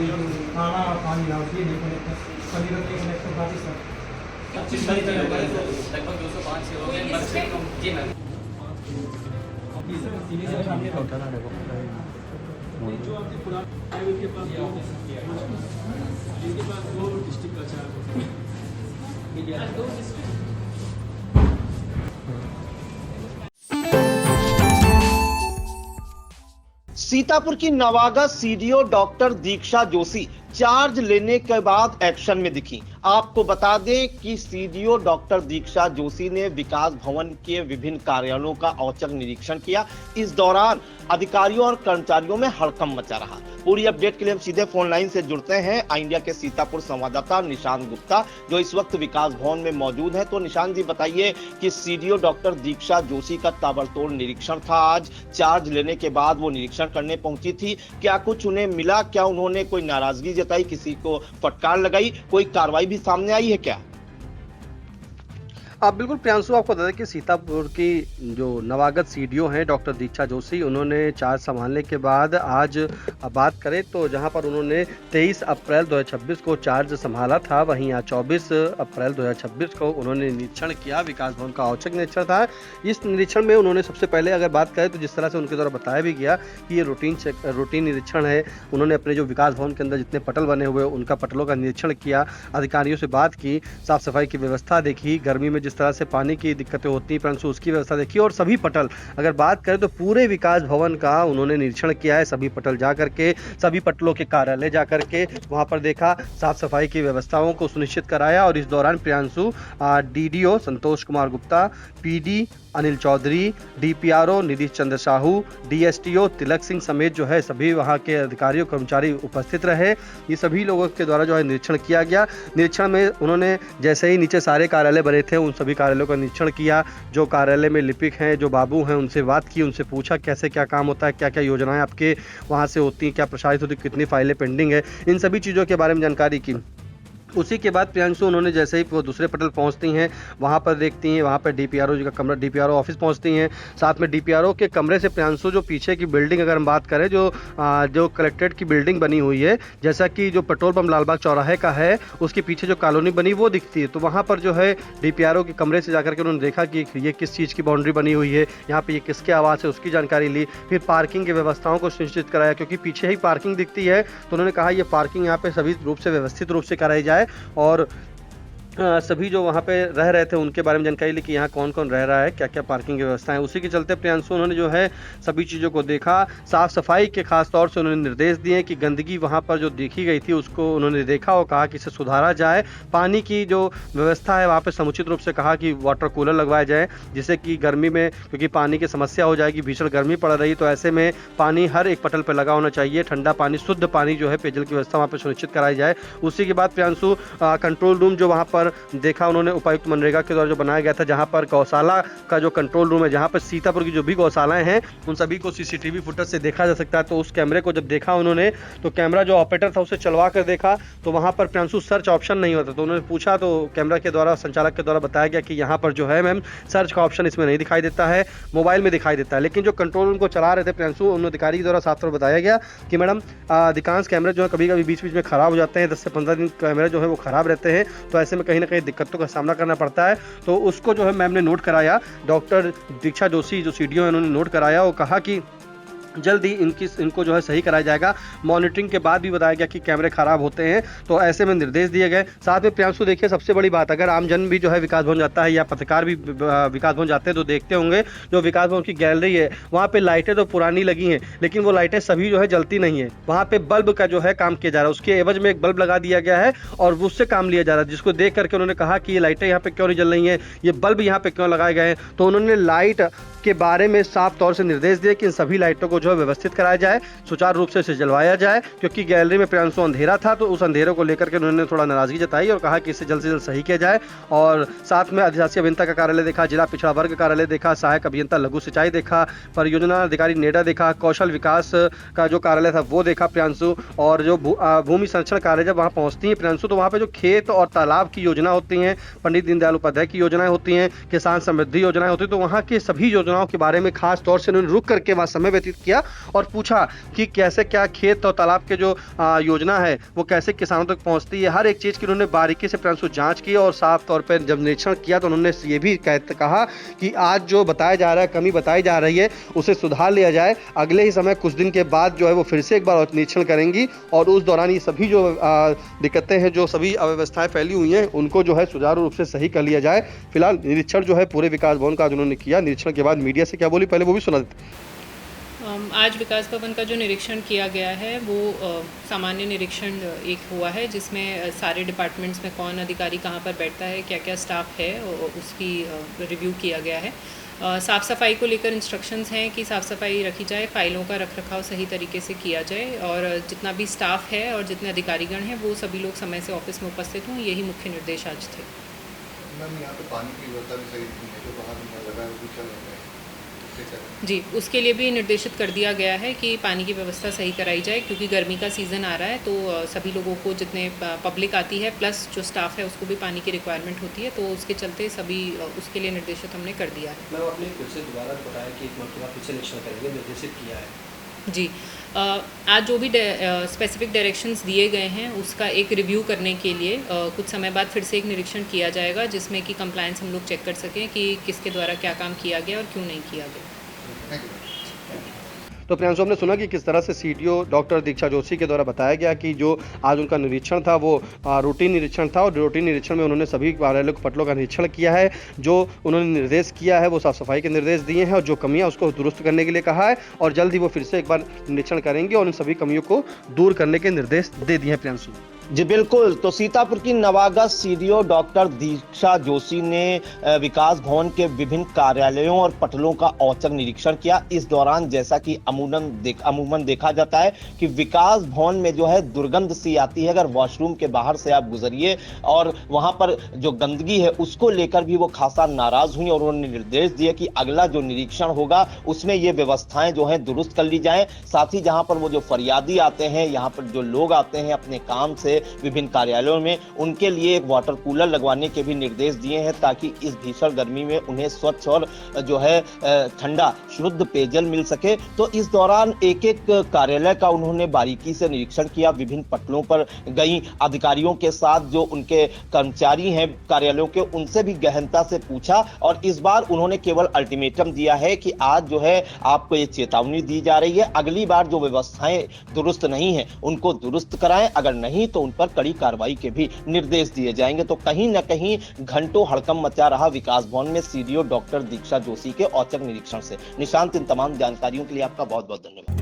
ये जो खाना पानी हाउस ये नहीं कनेक्ट, पनीर नहीं कनेक्ट बाकी सब 25 मरीज हो गए तो लगभग 205 से हो गए पर से कम जी मैम। जो आपके पूरा प्राइवेट के पास इनके पास 2 डिस्ट्रिक्ट का चार्ज है। सीतापुर की नवागत सीडीओ डॉक्टर दीक्षा जोशी चार्ज लेने के बाद एक्शन में दिखी। आपको बता दें कि सीडीओ डॉक्टर दीक्षा जोशी ने विकास भवन के विभिन्न कार्यालयों का औचक निरीक्षण किया। इस दौरान अधिकारियों और कर्मचारियों में हड़कंप मचा रहा। पूरी अपडेट के लिए हम सीधे फोन लाइन से जुड़ते हैं इंडिया के सीतापुर संवाददाता निशांत गुप्ता, जो इस वक्त विकास भवन में मौजूद है। तो निशांत जी बताइए कि सीडीओ डॉक्टर दीक्षा जोशी का ताबड़तोड़ निरीक्षण था, आज चार्ज लेने के बाद वो निरीक्षण करने पहुंची थी, क्या कुछ उन्हें मिला? क्या उन्होंने कोई नाराजगी जताई, किसी को फटकार लगाई, कोई कार्रवाई भी सामने आई है क्या? आप बिल्कुल प्रियांशु, आपको बता दें कि सीतापुर की जो नवागत सीडीओ हैं डॉक्टर दीक्षा जोशी, उन्होंने चार्ज संभालने के बाद आज बात करें तो जहां पर उन्होंने 23 अप्रैल 2026 को चार्ज संभाला था, वहीं आज 24 अप्रैल 2026 को उन्होंने निरीक्षण किया। विकास भवन का औचक निरीक्षण था। इस निरीक्षण में उन्होंने सबसे पहले अगर बात करें तो जिस तरह से उनके द्वारा बताया भी गया कि ये रूटीन निरीक्षण है, उन्होंने अपने जो विकास भवन के अंदर जितने पटल बने हुए उनका पटलों का निरीक्षण किया, अधिकारियों से बात की, साफ सफाई की व्यवस्था देखी, गर्मी में जिस तरह से पानी की दिक्कतें होती हैं परंतु उसकी व्यवस्था देखी, और सभी पटल अगर बात करें तो पूरे विकास भवन का उन्होंने निरीक्षण किया है। सभी पटल जा करके, सभी पटलों के कार्यालय जा करके वहां पर देखा, साफ सफाई की व्यवस्थाओं को सुनिश्चित कराया। और इस दौरान Priyanshu DDO Santosh Kumar Gupta, PD Anil Chaudhary, DPRO Nidheesh चंद्र साहू, डीएसटीओ तिलक सिंह समेत जो है सभी वहां के अधिकारियों कर्मचारी उपस्थित रहे। ये सभी लोगों के द्वारा जो है निरीक्षण किया गया। निरीक्षण में उन्होंने जैसे ही नीचे सारे कार्यालय बने थे उन सभी कार्यालयों का निरीक्षण किया। जो कार्यालय में लिपिक हैं, जो बाबू हैं, उनसे बात की, उनसे पूछा कैसे क्या काम होता है, क्या क्या योजनाएं आपके वहाँ से होती हैं, क्या प्रसारित होती है, कितनी फाइलें पेंडिंग है, इन सभी चीज़ों के बारे में जानकारी की। उसी के बाद प्रियांशु उन्होंने जैसे ही वो दूसरे पटल पहुंचती हैं वहां पर देखती हैं, वहां पर डीपीआरओ जी का कमरा, डीपीआरओ ऑफिस पहुंचती हैं। साथ में डीपीआरओ के कमरे से प्रियांशु जो पीछे की बिल्डिंग अगर हम बात करें, जो कलेक्ट्रेट की बिल्डिंग बनी हुई है, जैसा कि जो पेट्रोल पंप लालबाग चौराहे का है, उसके पीछे जो कॉलोनी बनी वो दिखती है। तो वहाँ पर जो है डीपीआरओ के कमरे से जाकर के उन्होंने देखा कि ये किस चीज़ की बाउंड्री बनी हुई है, यहाँ पर ये किसके आवास है उसकी जानकारी ली। फिर पार्किंग की व्यवस्थाओं को सुनिश्चित कराया, क्योंकि पीछे ही पार्किंग दिखती है। तो उन्होंने कहा ये पार्किंग यहाँ पे सभी रूप से व्यवस्थित रूप से कराई जाए, और सभी जो वहाँ पे रह रहे थे उनके बारे में जानकारी ली कि यहाँ कौन कौन रह रहा है, क्या क्या पार्किंग की व्यवस्था है। उसी के चलते प्रियांशु उन्होंने जो है सभी चीज़ों को देखा। साफ सफाई के खास तौर से उन्होंने निर्देश दिए कि गंदगी वहाँ पर जो देखी गई थी उसको उन्होंने देखा और कहा कि इसे सुधारा जाए। पानी की जो व्यवस्था है वहाँ पर समुचित रूप से कहा कि वाटर कूलर लगवाए जाए, जिससे कि गर्मी में, क्योंकि पानी की समस्या हो जाएगी, भीषण गर्मी पड़ रही, तो ऐसे में पानी हर एक पटल पर लगा होना चाहिए। ठंडा पानी, शुद्ध पानी जो है, पेयजल की व्यवस्था वहाँ पर सुनिश्चित कराई जाए। उसी के बाद प्रियांशु कंट्रोल रूम जो वहाँ पर देखा उन्होंने उपायुक्त मनरेगा के द्वारा जो बनाया गया था, जहां पर गौशाला का जो कंट्रोल रूम है, जहां पर सीतापुर की जो भी गौशालाएं हैं उन सभी को सीसीटीवी फुटेज से देखा जा सकता है। तो उस कैमरे को जब देखा उन्होंने, तो कैमरा जो ऑपरेटर था उसे चलवा कर देखा तो वहां पर प्रियांशु सर्च ऑप्शन नहीं होता। तो उन्होंने पूछा तो कैमरा के द्वारा, संचालक के द्वारा बताया गया कि यहाँ पर जो है मैम सर्च का ऑप्शन इसमें नहीं दिखाई देता है, मोबाइल में दिखाई देता है। लेकिन जो कंट्रोल रूम को चला रहे थे प्रियांशु, उन अधिकारी के द्वारा साफ तौर पर बताया गया कि मैडम अधिकांश कैमरे जो है कभी कभी बीच बीच में खराब हो जाते हैं, 10 से 15 दिन कैमरे जो है वो खराब रहते हैं, तो ऐसे में कहीं ना कहीं दिक्कतों का सामना करना पड़ता है। तो उसको जो है मैम ने नोट कराया, डॉक्टर दीक्षा जोशी जो सीडीओ है उन्होंने नोट कराया और कहा कि जल्द ही इनको जो है सही कराया जाएगा। मॉनिटरिंग के बाद भी बताया गया कि कैमरे खराब होते हैं, तो ऐसे में निर्देश दिए गए। साथ में प्रियांशु देखिए सबसे बड़ी बात, अगर आमजन भी जो है विकास भवन जाता है या पत्रकार भी विकास भवन जाते हैं तो देखते होंगे जो विकास भवन की गैलरी है वहाँ पे लाइटें तो पुरानी लगी हैं, लेकिन वो लाइटें सभी जो है जलती नहीं है। वहाँ पे बल्ब का जो है काम किया जा रहा है, उसके एवज में एक बल्ब लगा दिया गया है और उससे काम लिया जा रहा है, जिसको देख करके उन्होंने कहा कि ये लाइटें यहाँ पे क्यों नहीं जल रही हैं, ये बल्ब यहाँ पे क्यों लगाए गए हैं। तो उन्होंने लाइट के बारे में साफ तौर से निर्देश दिए कि इन सभी लाइटों को जो है व्यवस्थित कराया जाए, सुचारू रूप से इसे जलवाया जाए, क्योंकि गैलरी में प्रियांशु अंधेरा था तो उस अंधेरे को लेकर के उन्होंने थोड़ा नाराजगी जताई और कहा कि इसे जल्द से जल्द सही किया जाए। और साथ में अधिशासी अभियंता का कार्यालय देखा, जिला पिछड़ा वर्ग कार्यालय देखा, सहायक अभियंता लघु सिंचाई देखा, परियोजना अधिकारी नेडा देखा, कौशल विकास का जो कार्यालय था वो देखा प्रियांशु। और जो भूमि संरक्षण कार्य जब वहाँ पहुँचती है प्रियांशु, तो वहाँ पे जो खेत और तालाब की योजना होती हैं, पंडित दीनदयाल उपाध्याय की योजनाएं होती हैं, किसान समृद्धि योजनाएं होती है, तो वहाँ की सभी योजनाओं के बारे में खास तौर से उन्होंने रुक करके वहाँ समय व्यतीत किया। किया और पूछा कि कैसे क्या खेत और तालाब के जो योजना है वो कैसे किसानों तक पहुंचती है। हर एक चीज़ की उन्होंने बारीकी से प्रियांशु जांच की और साफ तौर पर जब निरीक्षण किया तो उन्होंने ये भी कहा कि आज जो बताया जा रहा है, कमी बताई जा रही है, उसे सुधार लिया जाए। अगले ही समय कुछ दिन के बाद जो है वो फिर से एक बार निरीक्षण करेंगी और उस दौरान ये सभी जो दिक्कतें हैं, जो सभी अव्यवस्थाएं फैली हुई हैं, उनको जो है सुचारू रूप से सही कर लिया जाए। फिलहाल निरीक्षण जो है पूरे विकास भवन का उन्होंने किया। निरीक्षण के बाद मीडिया से क्या बोली, पहले वो भी सुना देते। आज विकास भवन का जो निरीक्षण किया गया है वो सामान्य निरीक्षण एक हुआ है, जिसमें सारे डिपार्टमेंट्स में कौन अधिकारी कहाँ पर बैठता है, क्या क्या स्टाफ है, उसकी रिव्यू किया गया है। साफ़ सफाई को लेकर इंस्ट्रक्शंस हैं कि साफ़ सफाई रखी जाए, फाइलों का रखरखाव सही तरीके से किया जाए और जितना भी स्टाफ है और जितने अधिकारीगण हैं वो सभी लोग समय से ऑफिस में उपस्थित हों। यही मुख्य निर्देश आज थे। मैम, यहाँ पे पानी की व्यवस्था भी सही नहीं है, तो बाहर लगा है, वो चल रहा है। जी, उसके लिए भी निर्देशित कर दिया गया है कि पानी की व्यवस्था सही कराई जाए, क्योंकि गर्मी का सीज़न आ रहा है तो सभी लोगों को, जितने पब्लिक आती है प्लस जो स्टाफ है उसको भी पानी की रिक्वायरमेंट होती है, तो उसके चलते सभी उसके लिए निर्देशित हमने कर दिया है। मैम, आपने फिर से दोबारा बताया कि एक मरतबा फिर से निरीक्षण करेंगे, निर्देशित किया है। जी, आज जो भी स्पेसिफिक डायरेक्शंस दिए गए हैं उसका एक रिव्यू करने के लिए कुछ समय बाद फिर से एक निरीक्षण किया जाएगा, जिसमें कि कंप्लायंस हम लोग चेक कर सकें कि किसके द्वारा क्या काम किया गया और क्यों नहीं किया गया। तो प्रियांशु, हमने सुना कि किस तरह से सीडीओ डॉक्टर दीक्षा जोशी के द्वारा बताया गया कि जो आज उनका निरीक्षण था वो रूटीन निरीक्षण था और रूटीन निरीक्षण में उन्होंने सभी कार्यालयों के पटलों का निरीक्षण किया है। जो उन्होंने निर्देश किया है वो साफ सफाई के निर्देश दिए हैं और जो कमियां उसको दुरुस्त करने के लिए कहा है और जल्द ही वो फिर से एक बार निरीक्षण करेंगे और इन सभी कमियों को दूर करने के निर्देश दे दिए हैं। प्रियांशु जी बिल्कुल, तो सीतापुर की नवागत सीडीओ डॉक्टर दीक्षा जोशी ने विकास भवन के विभिन्न कार्यालयों और पटलों का औचक निरीक्षण किया। इस दौरान जैसा कि अमूमन देखा जाता है कि विकास भवन में जो है दुर्गंध सी आती है। अगर वॉशरूम के बाहर से आप गुजरिए और वहां पर जो गंदगी है उसको लेकर भी वो खासा नाराज हुई और उन्होंने निर्देश दिए कि अगला जो निरीक्षण होगा उसमें ये व्यवस्थाएं जो है दुरुस्त कर ली जाएं। साथ ही जहां पर वो जो फरियादी आते हैं, यहाँ पर जो लोग आते हैं अपने काम से विभिन्न कार्यालयों में, उनके लिए एक वाटर कूलर लगवाने के भी निर्देश दिए हैं ताकि इस भीषण गर्मी में उन्हें स्वच्छ और जो है ठंडा शुद्ध पेयजल मिल सके। तो इस दौरान एक एक कार्यालय का उन्होंने बारीकी से निरीक्षण किया। विभिन्न पटलों पर गई अधिकारियों के साथ जो उनके कर्मचारी हैं कार्यालयों के, उनसे भी गहनता से पूछा और इस बार उन्होंने केवल अल्टीमेटम दिया है कि आज जो है आपको ये चेतावनी दी जा रही है, अगली बार जो व्यवस्थाएं दुरुस्त नहीं है उनको दुरुस्त कराएं, अगर नहीं तो उन पर कड़ी कार्रवाई के भी निर्देश दिए जाएंगे। तो कहीं न कहीं घंटों हड़कंप मचा रहा विकास भवन में सीडीओ डॉक्टर दीक्षा जोशी के औचक निरीक्षण से। निशांत, इन तमाम जानकारियों के लिए आपका बहुत बहुत धन्यवाद।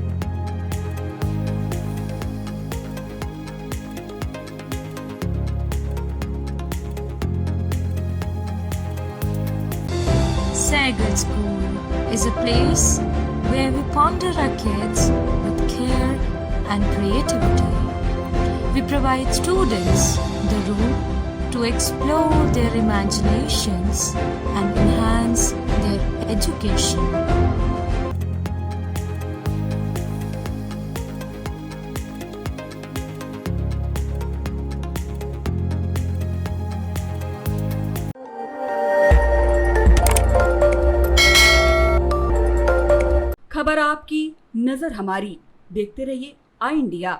Sagal School is a place where we ponder our kids with care and creativity. We provide students the room to explore their imaginations and enhance their education. खबर आपकी, नजर हमारी। देखते रहिए आई इंडिया।